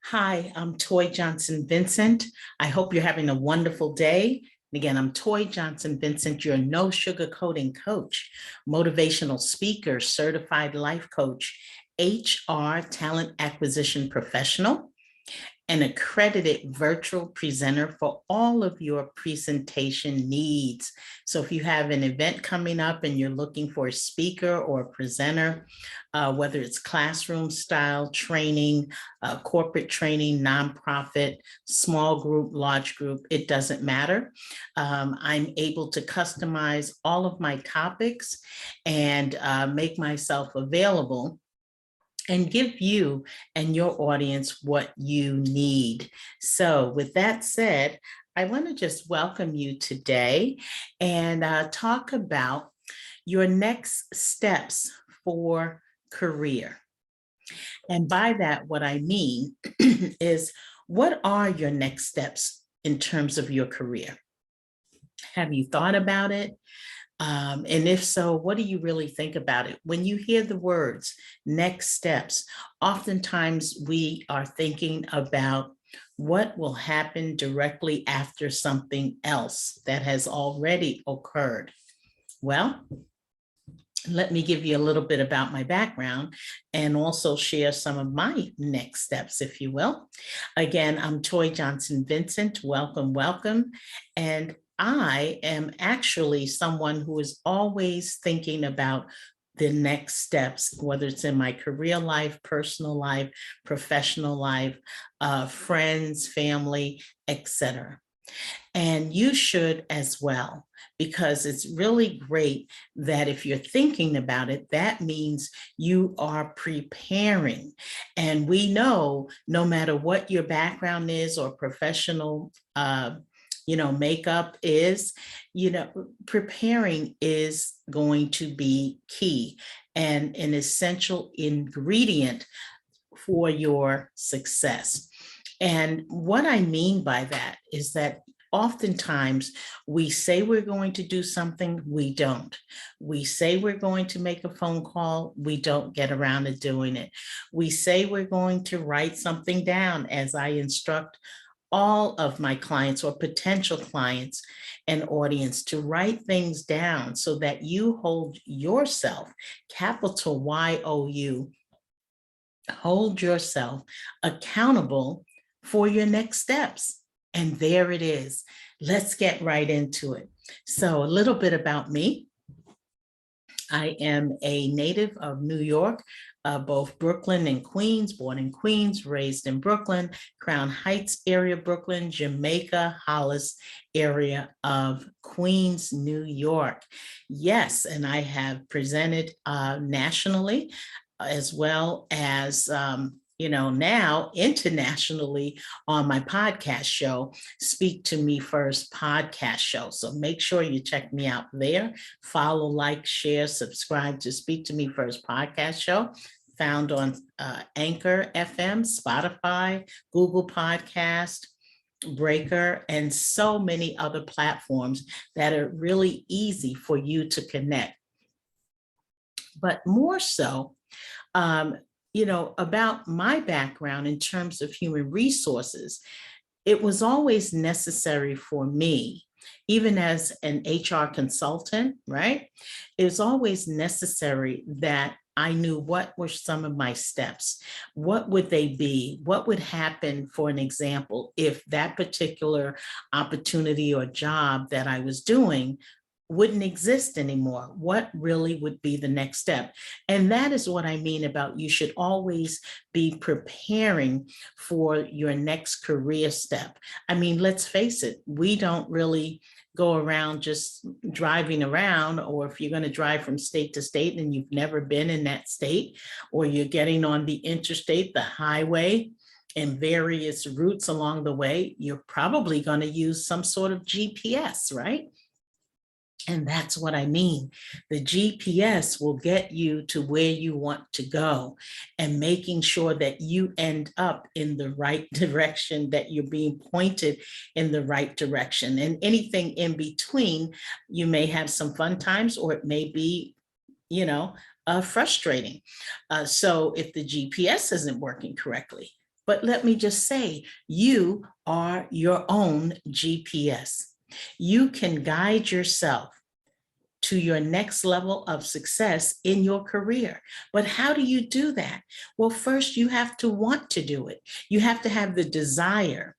Hi, I'm Toye Johnson-Vincent. I hope you're having a wonderful day. Again, I'm Toye Johnson-Vincent, your no sugarcoating coach, motivational speaker, certified life coach, HR talent acquisition professional, an accredited virtual presenter for all of your presentation needs. So if you have an event coming up and you're looking for a speaker or a presenter, whether it's classroom style training, corporate training, nonprofit, small group, large group, it doesn't matter. I'm able to customize all of my topics and make myself available and give you and your audience what you need. So with that said, I want to just welcome you today and talk about your next steps for career. And by that, what I mean is, what are your next steps in terms of your career? Have you thought about it? And if so, what do you really think about it? When you hear the words next steps, oftentimes we are thinking about what will happen directly after something else that has already occurred. Well, let me give you a little bit about my background and also share some of my next steps, if you will. Again, I'm Toye Johnson-Vincent. Welcome, welcome. And I am actually someone who is always thinking about the next steps, whether it's in my career life, personal life, professional life, friends, family, etc. And you should as well, because it's really great that if you're thinking about it, that means you are preparing. And we know no matter what your background is or professional makeup is, preparing is going to be key and an essential ingredient for your success. And what I mean by that is that oftentimes we say we're going to do something, we don't. We say we're going to make a phone call, we don't get around to doing it. We say we're going to write something down, as I instruct all of my clients or potential clients and audience to write things down so that you hold yourself, capital Y-O-U, hold yourself accountable for your next steps. And there it is. Let's get right into it. So a little bit about me. I am a native of New York, both Brooklyn and Queens, born in Queens, raised in Brooklyn, Crown Heights area, Brooklyn, Jamaica, Hollis area of Queens, New York. Yes, and I have presented nationally as well as now internationally on my podcast show, Speak to Me First podcast show. So make sure you check me out there. Follow, like, share, subscribe to Speak to Me First podcast show, found on Anchor FM, Spotify, Google Podcast, Breaker, and so many other platforms that are really easy for you to connect. But more so, about my background in terms of human resources, it was always necessary for me, even as an HR consultant, right? It was always necessary that I knew what were some of my steps. What would they be? What would happen, for an example, if that particular opportunity or job that I was doing wouldn't exist anymore? What really would be the next step? And that is what I mean about you should always be preparing for your next career step. I mean, let's face it, we don't really go around just driving around, or if you're going to drive from state to state and you've never been in that state, or you're getting on the interstate, the highway, and various routes along the way, you're probably going to use some sort of GPS, right? And that's what I mean. The GPS will get you to where you want to go, and making sure that you end up in the right direction, that you're being pointed in the right direction. And anything in between, you may have some fun times, or it may be, frustrating. So if the GPS isn't working correctly, But let me just say, you are your own GPS. You can guide yourself to your next level of success in your career. But how do you do that? Well, first you have to want to do it. You have to have the desire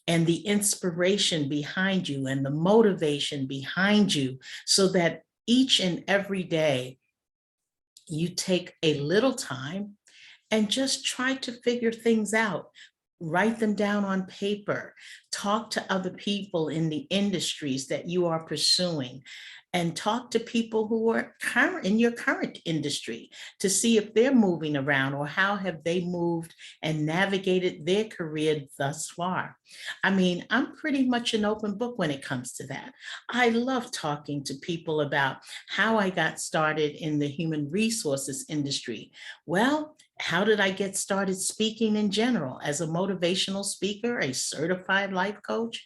and the inspiration behind you and the motivation behind you, so that each and every day you take a little time and just try to figure things out. Write them down on paper, talk to other people in the industries that you are pursuing, and talk to people who are current in your current industry to see if they're moving around or how have they moved and navigated their career thus far. I mean, I'm pretty much an open book when it comes to that. I love talking to people about how I got started in the human resources industry. Well, how did I get started speaking in general as a motivational speaker, a certified life coach,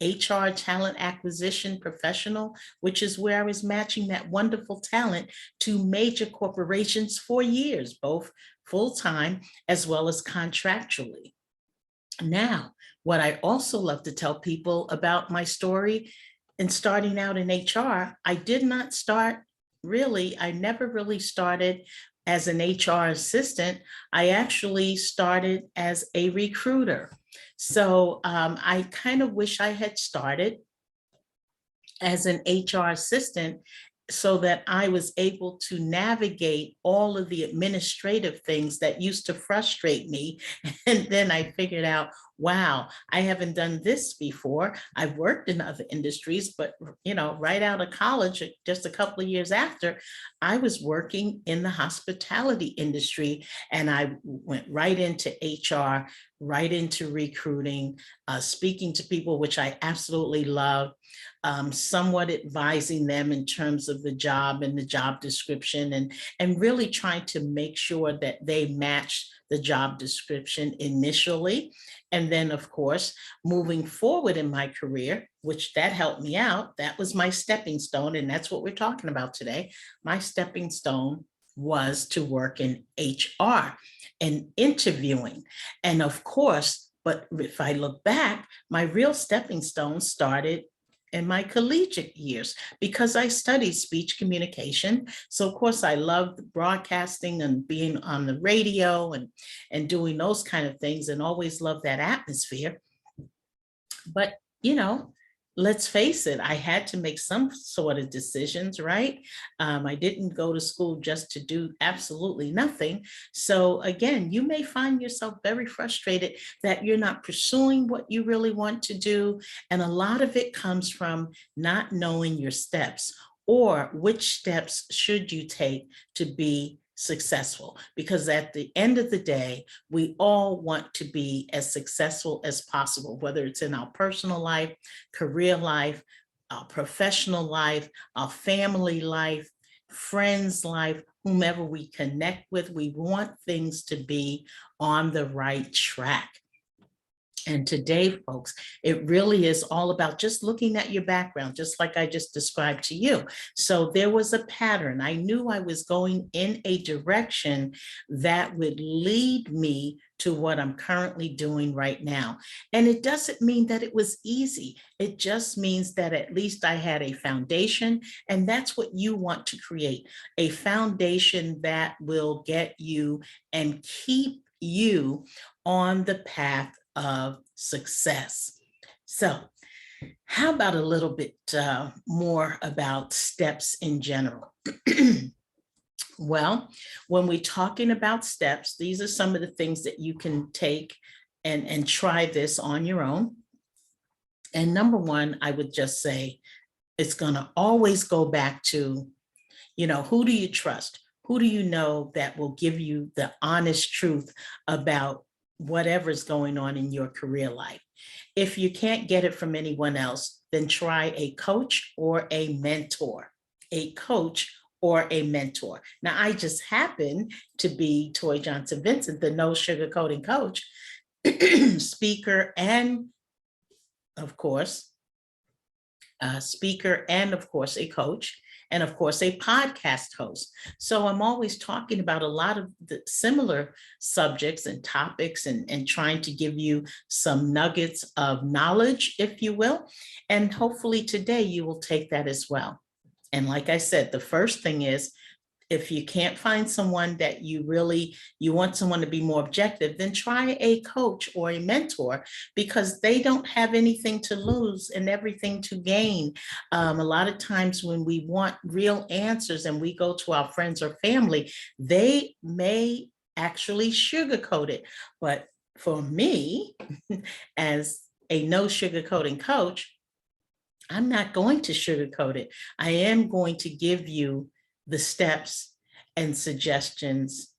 HR talent acquisition professional, which is where I was matching that wonderful talent to major corporations for years, both full-time as well as contractually. Now, what I also love to tell people about my story in starting out in HR, I did not start really, I never really started as an HR assistant. I actually started as a recruiter. So I kind of wish I had started as an HR assistant so that I was able to navigate all of the administrative things that used to frustrate me. And then I figured out, wow, I haven't done this before. I've worked in other industries, but right out of college, just a couple of years after, I was working in the hospitality industry, and I went right into HR, right into recruiting, speaking to people, which I absolutely love. Somewhat advising them in terms of the job and the job description, and really trying to make sure that they match the job description initially. And then, of course, moving forward in my career, which that helped me out, that was my stepping stone. And that's what we're talking about today. My stepping stone was to work in HR and interviewing. And of course, but if I look back, my real stepping stone started in my collegiate years, because I studied speech communication. So of course I loved broadcasting and being on the radio and doing those kind of things, and always loved that atmosphere. But let's face it, I had to make some sort of decisions, right? I didn't go to school just to do absolutely nothing. So again, you may find yourself very frustrated that you're not pursuing what you really want to do. And a lot of it comes from not knowing your steps, or which steps should you take to be successful. Because at the end of the day, we all want to be as successful as possible, whether it's in our personal life, career life, our professional life, our family life, friends life, whomever we connect with. We want things to be on the right track. And today, folks, it really is all about just looking at your background, just like I just described to you. So there was a pattern. I knew I was going in a direction that would lead me to what I'm currently doing right now. And it doesn't mean that it was easy. It just means that at least I had a foundation, and that's what you want to create, a foundation that will get you and keep you on the path of success. So how about a little bit more about steps in general? Well, when we're talking about steps, these are some of the things that you can take and try this on your own. And number one, I would just say, it's going to always go back to, who do you trust? Who do you know that will give you the honest truth about whatever's going on in your career life? If you can't get it from anyone else, then try a coach or a mentor. A coach or a mentor. Now, I just happen to be Toye Johnson-Vincent, the no sugarcoating coach, speaker, and of course, a coach. and of course, a podcast host. So I'm always talking about a lot of the similar subjects and topics and trying to give you some nuggets of knowledge, if you will. And hopefully today you will take that as well. And like I said, the first thing is, if you can't find someone that you want someone to be more objective, then try a coach or a mentor, because they don't have anything to lose and everything to gain. A lot of times when we want real answers and we go to our friends or family, they may actually sugarcoat it. But for me, as a no sugarcoating coach, I'm not going to sugarcoat it. I am going to give you the steps and suggestions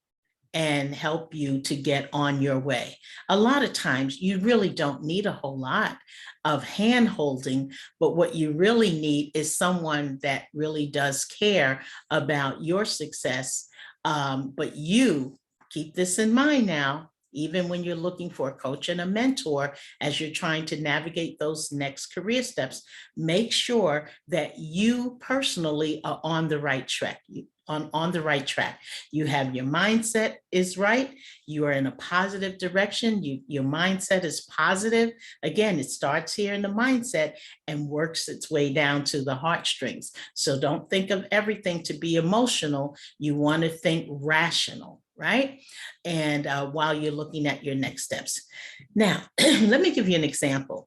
and help you to get on your way. A lot of times you really don't need a whole lot of hand holding, but what you really need is someone that really does care about your success. But you keep this in mind now, even when you're looking for a coach and a mentor, as you're trying to navigate those next career steps, make sure that you personally are on the right track. On the right track. You have your mindset is right. You are in a positive direction. Your mindset is positive. Again, it starts here in the mindset and works its way down to the heartstrings. So don't think of everything to be emotional. You want to think rational, right? And while you're looking at your next steps. Now, let me give you an example.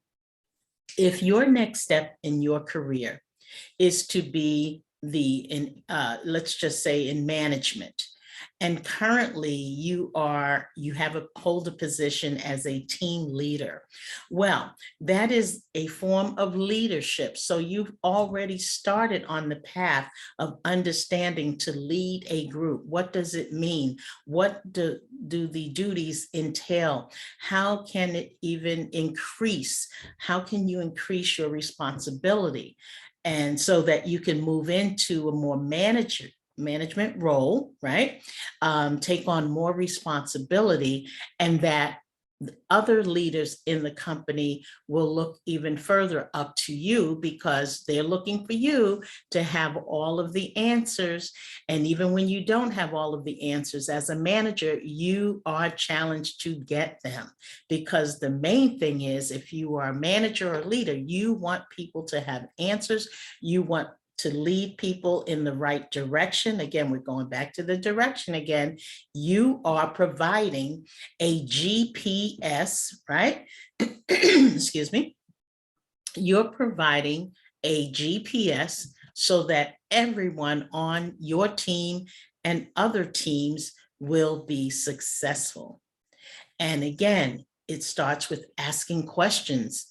If your next step in your career is to be let's just say in management, and currently you hold a position as a team leader. Well, that is a form of leadership. So you've already started on the path of understanding to lead a group. What does it mean? What do the duties entail? How can it even increase? How can you increase your responsibility? And so that you can move into a more management role, right? Take on more responsibility, and that other leaders in the company will look even further up to you, because they're looking for you to have all of the answers. And even when you don't have all of the answers, as a manager, you are challenged to get them, because the main thing is, if you are a manager or leader, you want people to have answers. You want to lead people in the right direction. Again, we're going back to the direction again. You are providing a GPS, right? Excuse me. You're providing a GPS so that everyone on your team and other teams will be successful. And again, it starts with asking questions.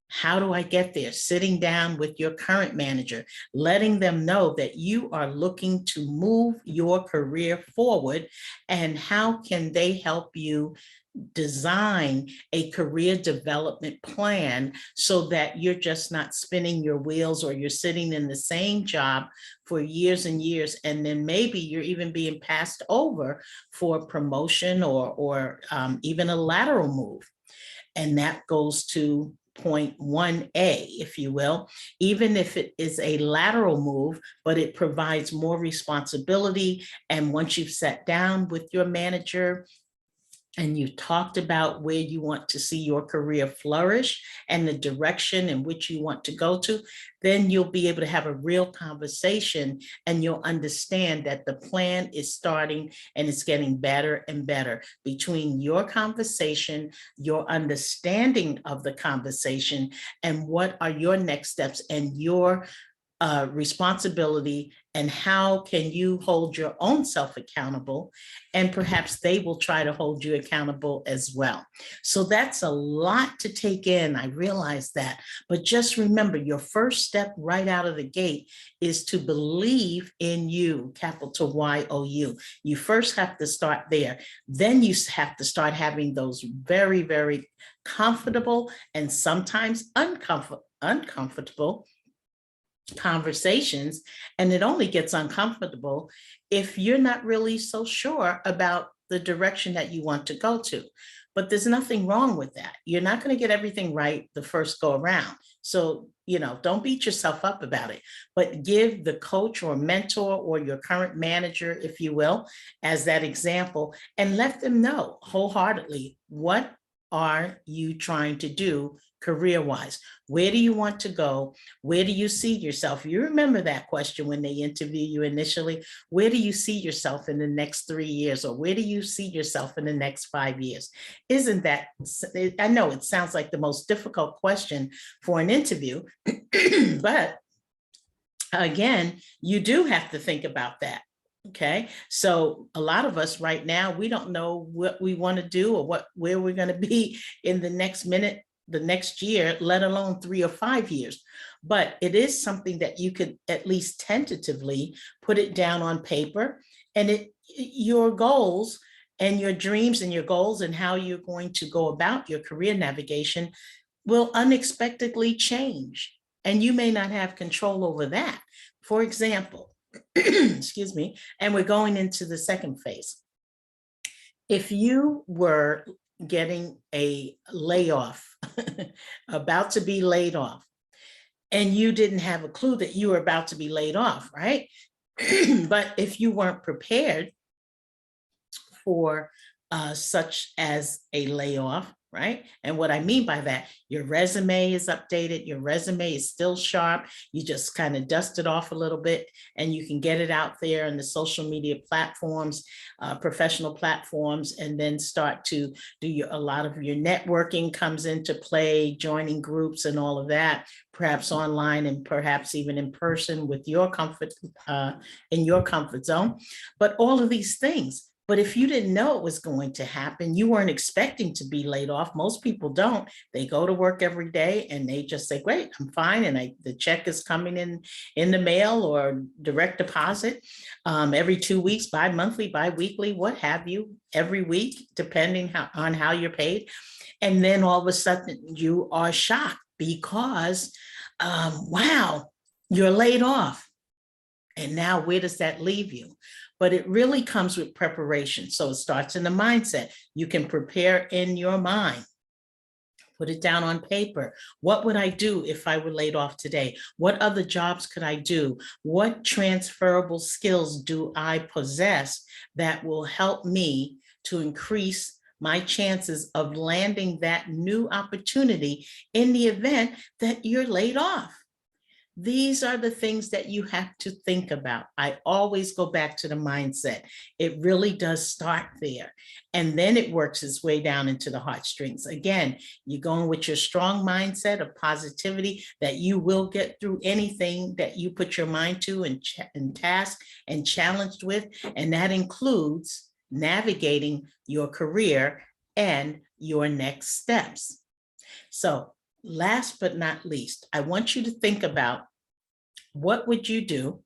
How do I get there? Sitting down with your current manager, letting them know that you are looking to move your career forward, and how can they help you design a career development plan so that you're just not spinning your wheels, or you're sitting in the same job for years and years, and then maybe you're even being passed over for promotion or even a lateral move. And that goes to point 1A, if you will, even if it is a lateral move, but it provides more responsibility. And once you've sat down with your manager and you talked about where you want to see your career flourish and the direction in which you want to go to, then you'll be able to have a real conversation, and you'll understand that the plan is starting and it's getting better and better between your conversation, your understanding of the conversation, and what are your next steps and your responsibility, and how can you hold your own self accountable, and perhaps they will try to hold you accountable as well. So that's a lot to take in. I realize that, but just remember, your first step right out of the gate is to believe in you, capital YOU. You first have to start there. Then you have to start having those very, very comfortable and sometimes uncomfortable conversations. And it only gets uncomfortable if you're not really so sure about the direction that you want to go to. but there's nothing wrong with that. You're not going to get everything right the first go around. So, don't beat yourself up about it, but give the coach or mentor or your current manager, if you will, as that example, and let them know wholeheartedly, what are you trying to do career-wise? Where do you want to go? Where do you see yourself? You remember that question when they interview you initially. Where do you see yourself in the next 3 years? Or where do you see yourself in the next 5 years? Isn't that, I know it sounds like the most difficult question for an interview, but again, you do have to think about that. Okay, so a lot of us right now, we don't know what we want to do or where we're going to be in the next minute, the next year, let alone 3 or 5 years. But it is something that you could at least tentatively put it down on paper, and your goals and your dreams and your goals and how you're going to go about your career navigation will unexpectedly change, and you may not have control over that. For example, excuse me, and we're going into the second phase. If you were getting a layoff, about to be laid off, and you didn't have a clue that you were about to be laid off, right? But if you weren't prepared for such as a layoff, right? And what I mean by that, your resume is updated, your resume is still sharp, you just kind of dust it off a little bit, and you can get it out there in the social media platforms, professional platforms, and then start to do a lot of your networking comes into play, joining groups and all of that, perhaps online and perhaps even in person with your comfort, in your comfort zone, but all of these things. But if you didn't know it was going to happen, you weren't expecting to be laid off. Most people don't. They go to work every day and they just say, great, I'm fine. And the check is coming in the mail or direct deposit every 2 weeks, bi-monthly, bi-weekly, what have you, every week, depending on how you're paid. And then all of a sudden you are shocked because, wow, you're laid off. And now where does that leave you? But it really comes with preparation. So it starts in the mindset. You can prepare in your mind. Put it down on paper. What would I do if I were laid off today? What other jobs could I do? What transferable skills do I possess that will help me to increase my chances of landing that new opportunity in the event that you're laid off? These are the things that you have to think about. I always go back to the mindset. It really does start there. And then it works its way down into the heartstrings. Again, you're going with your strong mindset of positivity that you will get through anything that you put your mind to and task and challenged with. And that includes navigating your career and your next steps. So last but not least, I want you to think about what would you do?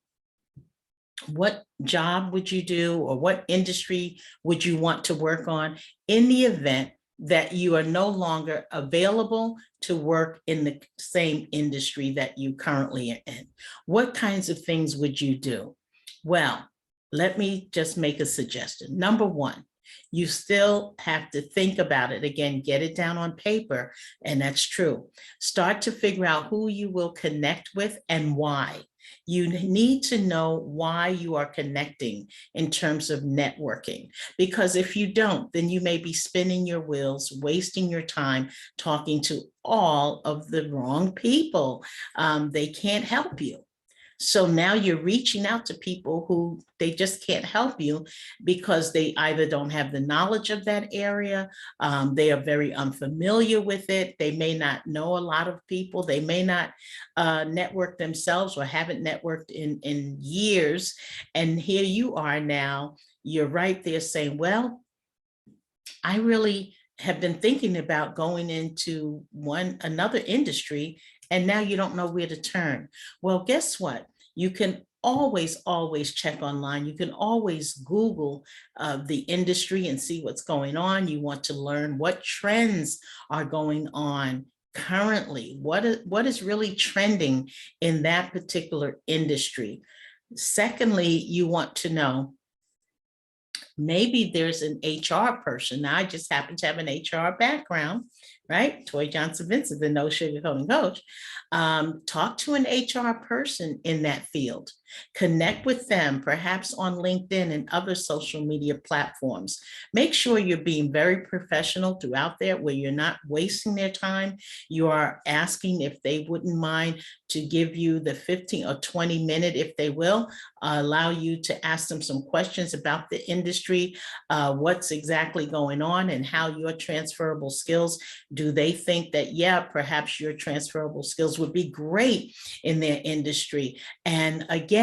What job would you do, or what industry would you want to work on in the event that you are no longer available to work in the same industry that you currently are in? What kinds of things would you do? Well, let me just make a suggestion. Number one, you still have to think about it. Again, get it down on paper, and that's true. Start to figure out who you will connect with and why. You need to know why you are connecting in terms of networking, because if you don't, then you may be spinning your wheels, wasting your time talking to all of the wrong people. They can't help you. So now you're reaching out to people who they just can't help you because they either don't have the knowledge of that area, they are very unfamiliar with it, they may not know a lot of people, they may not network themselves or haven't networked in years. And here you are now, you're right there saying, well, I really have been thinking about going into another industry, and now you don't know where to turn. Well, guess what? You can always check online. You can always Google the industry and see what's going on. You want to learn what trends are going on currently. What is really trending in that particular industry? Secondly, you want to know Maybe there's an HR person. Now, I just happen to have an HR background, right? Toye Johnson-Vincent, the no sugarcoating coach. Talk to an HR person in that field. Connect with them, perhaps on LinkedIn and other social media platforms. Make sure you're being very professional throughout there, where you're not wasting their time. You are asking if they wouldn't mind to give you the 15 or 20 minute, if they will, allow you to ask them some questions about the industry, what's exactly going on and how your transferable skills, do they think that, yeah, perhaps your transferable skills would be great in their industry? And again,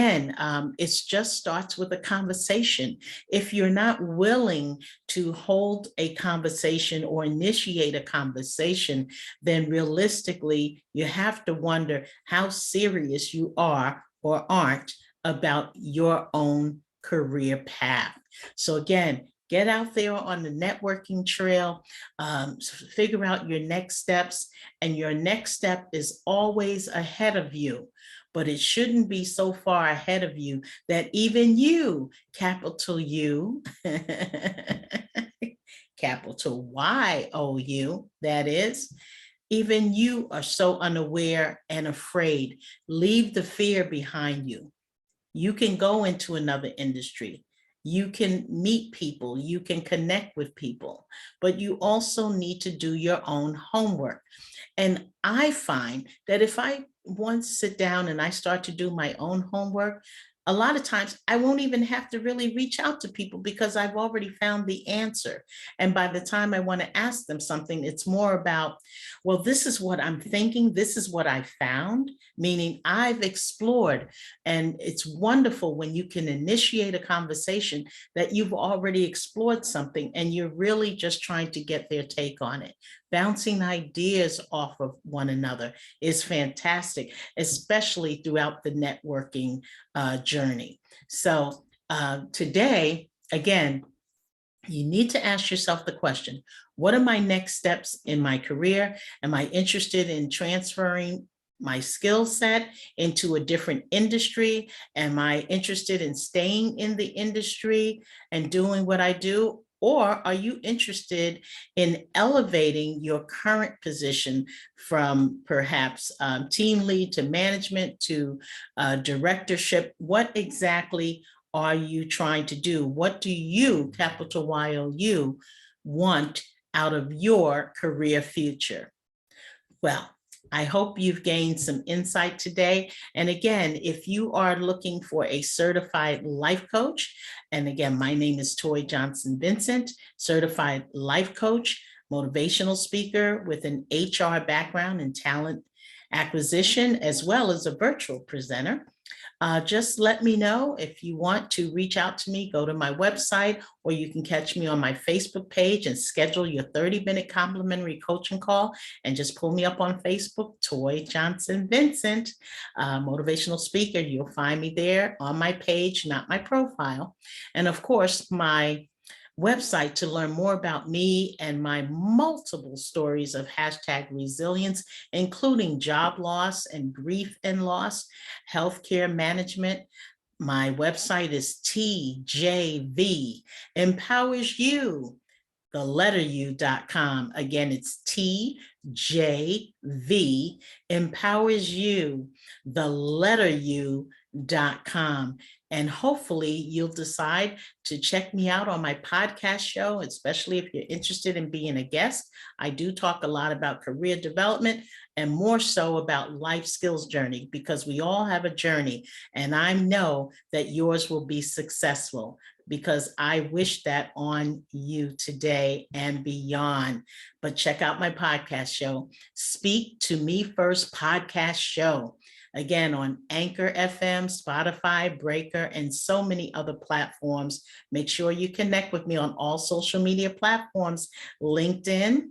it just starts with a conversation. If you're not willing to hold a conversation or initiate a conversation, then realistically, you have to wonder how serious you are or aren't about your own career path. So again, get out there on the networking trail, figure out your next steps, and your next step is always ahead of you, but it shouldn't be so far ahead of you that even you, capital U, capital Y-O-U, that is, even you are so unaware and afraid. Leave the fear behind you. You can go into another industry. You can meet people, you can connect with people, but you also need to do your own homework. And I find that if I once sit down and I start to do my own homework, a lot of times I won't even have to really reach out to people because I've already found the answer. And by the time I want to ask them something, it's more about, well, this is what I'm thinking. This is what I found, meaning I've explored. And it's wonderful when you can initiate a conversation that you've already explored something and you're really just trying to get their take on it. Bouncing ideas off of one another is fantastic, especially throughout the networking journey. So today, again, you need to ask yourself the question, what are my next steps in my career? Am I interested in transferring my skill set into a different industry? Am I interested in staying in the industry and doing what I do? Or are you interested in elevating your current position from perhaps team lead to management to directorship? What exactly are you trying to do? What do you, capital Y-O-U, want out of your career future? Well, I hope you've gained some insight today. And again, if you are looking for a certified life coach, and again, my name is Toye Johnson-Vincent, certified life coach, motivational speaker with an HR background in talent acquisition, as well as a virtual presenter. Just let me know if you want to reach out to me. Go to my website, or you can catch me on my Facebook page and schedule your 30-minute complimentary coaching call, and just pull me up on Facebook, Toye Johnson-Vincent, motivational speaker. You'll find me there on my page, not my profile. And of course, my website to learn more about me and my multiple stories of #resilience, including job loss and grief and loss, healthcare management. My website is TJV Empowers You, the letter U.com. Again, it's TJV Empowers You, the letter U.com. And hopefully you'll decide to check me out on my podcast show, especially if you're interested in being a guest. I do talk a lot about career development and more so about life skills journey, because we all have a journey, and I know that yours will be successful, because I wish that on you today and beyond. But check out my podcast show, Speak to Me First podcast show. Again, on Anchor FM, Spotify, Breaker, and so many other platforms. Make sure you connect with me on all social media platforms. LinkedIn.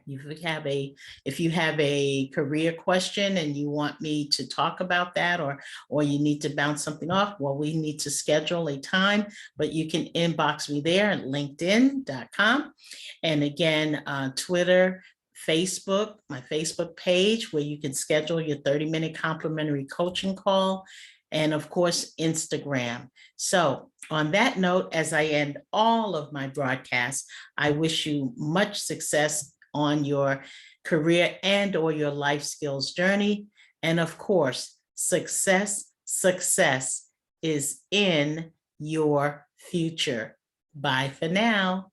If you have a career question and you want me to talk about that, or you need to bounce something off, well, we need to schedule a time, but you can inbox me there at linkedin.com. And again, Twitter, Facebook, my Facebook page, where you can schedule your 30-minute complimentary coaching call. and of course, Instagram. So on that note, as I end all of my broadcasts, I wish you much success on your career and or your life skills journey. And of course, success is in your future. Bye for now.